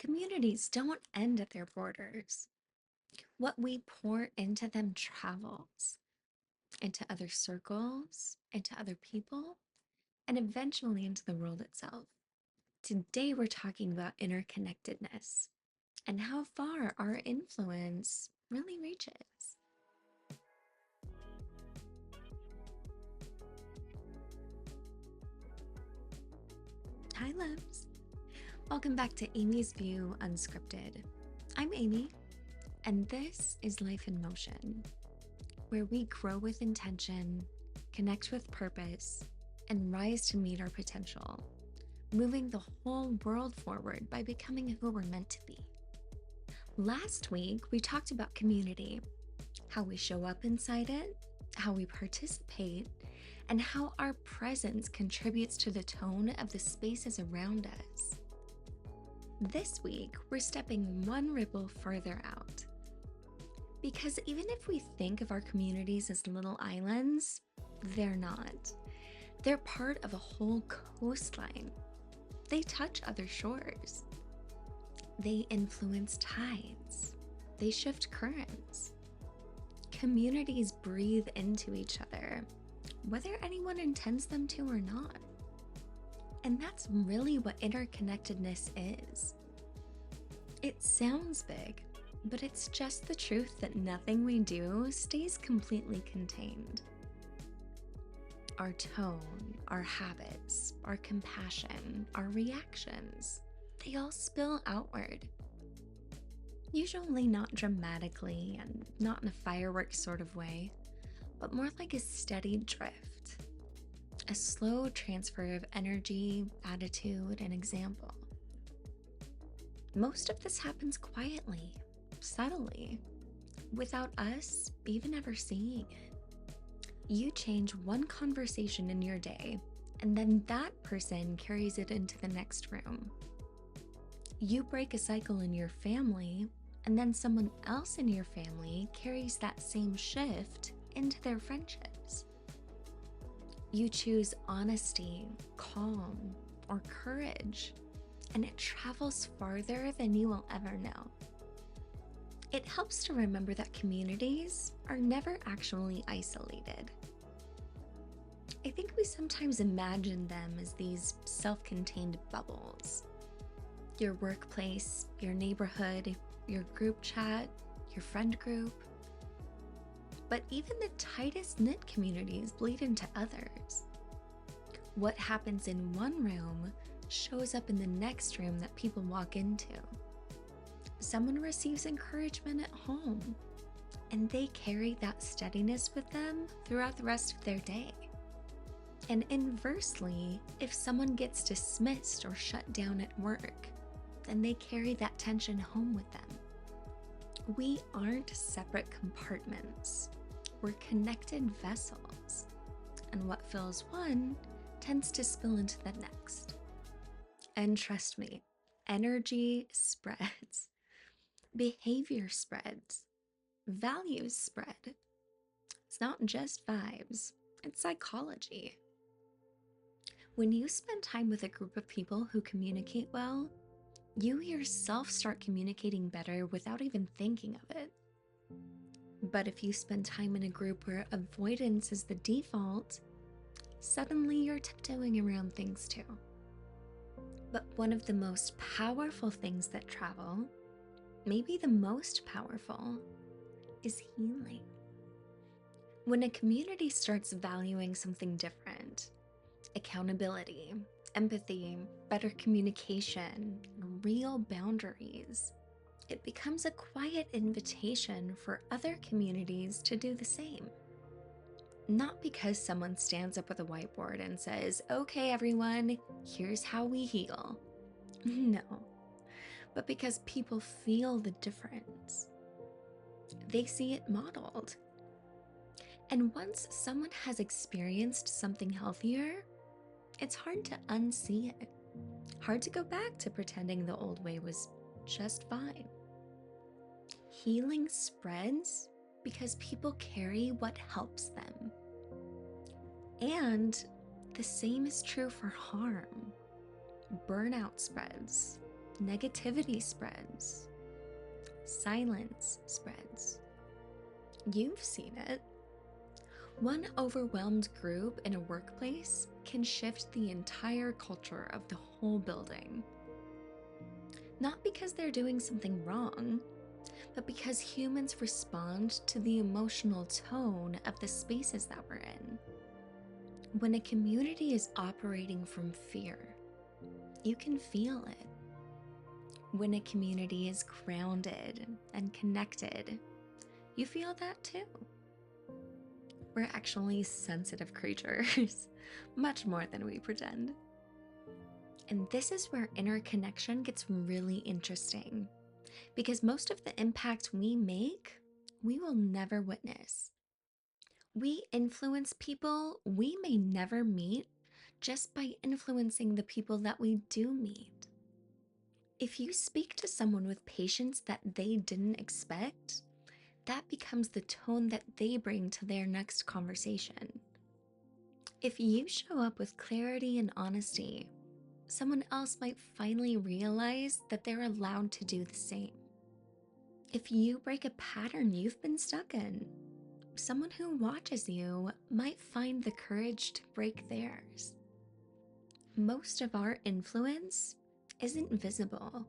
Communities don't end at their borders. What we pour into them travels into other circles, into other people, and eventually into the world itself. Today, we're talking about interconnectedness and how far our influence really reaches. Hi, loves. Welcome back to Amy's View Unscripted. I'm Amy, and this is Life in Motion, where we grow with intention, connect with purpose, and rise to meet our potential, moving the whole world forward by becoming who we're meant to be. Last week, we talked about community, how we show up inside it, how we participate, and how our presence contributes to the tone of the spaces around us. This week, we're stepping one ripple further out. Because even if we think of our communities as little islands, they're not. They're part of a whole coastline. They touch other shores. They influence tides. They shift currents. Communities breathe into each other, whether anyone intends them to or not. And that's really what interconnectedness is. It sounds big, but it's just the truth that nothing we do stays completely contained. Our tone, our habits, our compassion, our reactions, they all spill outward. Usually not dramatically and not in a fireworks sort of way, but more like a steady drift. A slow transfer of energy, attitude, and example. Most of this happens quietly, subtly, without us even ever seeing it. You change one conversation in your day, and then that person carries it into the next room. You break a cycle in your family, and then someone else in your family carries that same shift into their friendships. You choose honesty, calm, or courage, and it travels farther than you will ever know. It helps to remember that communities are never actually isolated. I think we sometimes imagine them as these self-contained bubbles. Your workplace, your neighborhood, your group chat, your friend group. But even the tightest knit communities bleed into others. What happens in one room shows up in the next room that people walk into. Someone receives encouragement at home, and they carry that steadiness with them throughout the rest of their day. And inversely, if someone gets dismissed or shut down at work, then they carry that tension home with them. We aren't separate compartments. We're connected vessels, and what fills one tends to spill into the next. And trust me, energy spreads, behavior spreads, values spread. It's not just vibes, it's psychology. When you spend time with a group of people who communicate well, you yourself start communicating better without even thinking of it. But if you spend time in a group where avoidance is the default, suddenly you're tiptoeing around things too. But one of the most powerful things that travel, maybe the most powerful, is healing. When a community starts valuing something different, accountability, empathy, better communication, real boundaries, it becomes a quiet invitation for other communities to do the same. Not because someone stands up with a whiteboard and says, "Okay, everyone, here's how we heal." No, but because people feel the difference. They see it modeled. And once someone has experienced something healthier, it's hard to unsee it. Hard to go back to pretending the old way was just fine. Healing spreads because people carry what helps them. And the same is true for harm. Burnout spreads. negativity spreads, silence spreads. You've seen it. One overwhelmed group in a workplace can shift the entire culture of the whole building. Not because they're doing something wrong, but because humans respond to the emotional tone of the spaces that we're in. When a community is operating from fear, you can feel it. When a community is grounded and connected, you feel that too. We're actually sensitive creatures, much more than we pretend. And this is where interconnection gets really interesting, because most of the impact we make, we will never witness. We influence people we may never meet just by influencing the people that we do meet. If you speak to someone with patience that they didn't expect, that becomes the tone that they bring to their next conversation. If you show up with clarity and honesty, someone else might finally realize that they're allowed to do the same. If you break a pattern you've been stuck in, someone who watches you might find the courage to break theirs. Most of our influence isn't visible.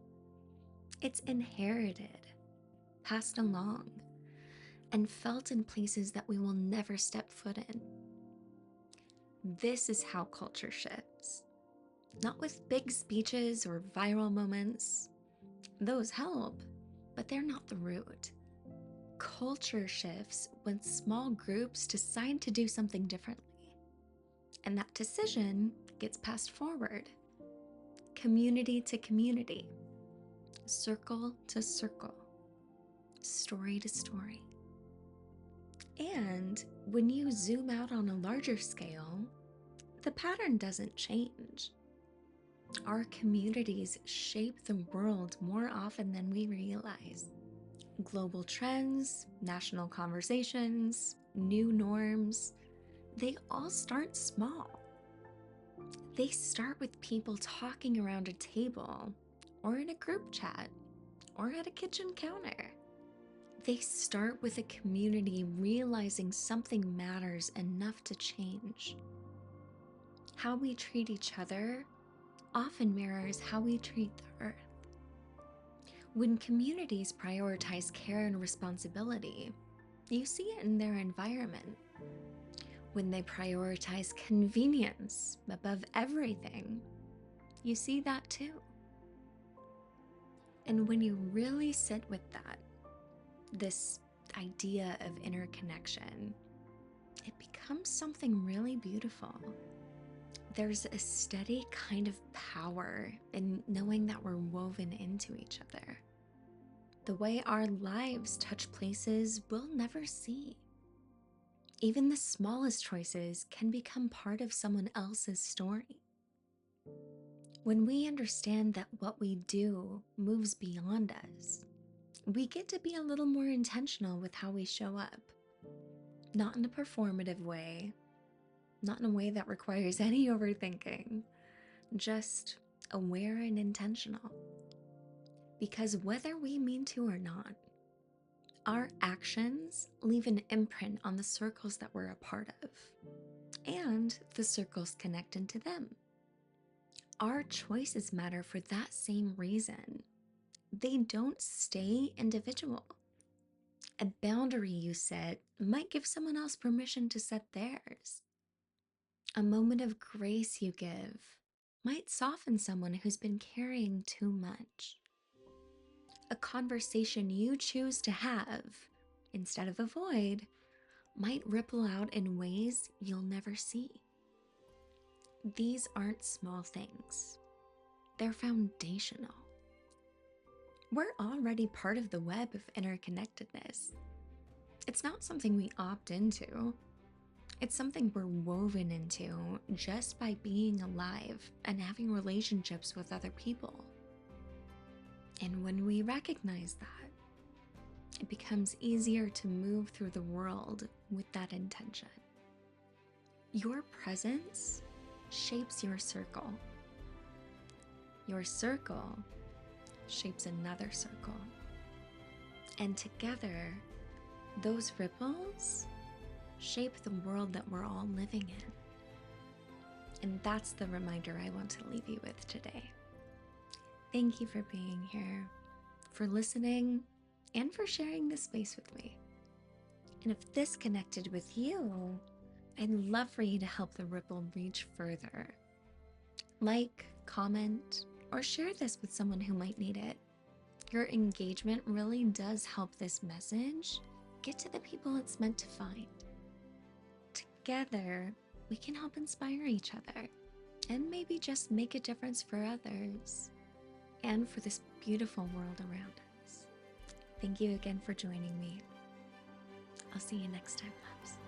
It's inherited, passed along, and felt in places that we will never step foot in. This is how culture shifts. Not with big speeches or viral moments. Those help, but they're not the root. Culture shifts when small groups decide to do something differently. And that decision gets passed forward. Community to community. Circle to circle. Story to story. And when you zoom out on a larger scale, the pattern doesn't change. Our communities shape the world more often than we realize. Global trends, national conversations, new norms, they all start small. They start with people talking around a table, or in a group chat, or at a kitchen counter. They start with a community realizing something matters enough to change. How we treat each other often mirrors how we treat the earth. When communities prioritize care and responsibility, you see it in their environment. When they prioritize convenience above everything, you see that too. And when you really sit with that, this idea of interconnection, it becomes something really beautiful. There's a steady kind of power in knowing that we're woven into each other. The way our lives touch places we'll never see. Even the smallest choices can become part of someone else's story. When we understand that what we do moves beyond us, we get to be a little more intentional with how we show up. Not in a performative way, not in a way that requires any overthinking, just aware and intentional. Because whether we mean to or not, our actions leave an imprint on the circles that we're a part of, and the circles connected to them. Our choices matter for that same reason. They don't stay individual. A boundary you set might give someone else permission to set theirs. A moment of grace you give might soften someone who's been carrying too much. A conversation you choose to have instead of avoid might ripple out in ways you'll never see. These aren't small things. They're foundational. We're already part of the web of interconnectedness. It's not something we opt into. It's something we're woven into just by being alive and having relationships with other people. And when we recognize that, it becomes easier to move through the world with that intention. Your presence shapes your circle. Your circle shapes another circle. And together, those ripples shape the world that we're all living in. And that's the reminder I want to leave you with today. Thank you for being here, for listening, and for sharing this space with me. And if this connected with you, I'd love for you to help the ripple reach further. Like, comment, or share this with someone who might need it. Your engagement really does help this message get to the people it's meant to find. Together, we can help inspire each other and maybe just make a difference for others and for this beautiful world around us. Thank you again for joining me. I'll see you next time, loves.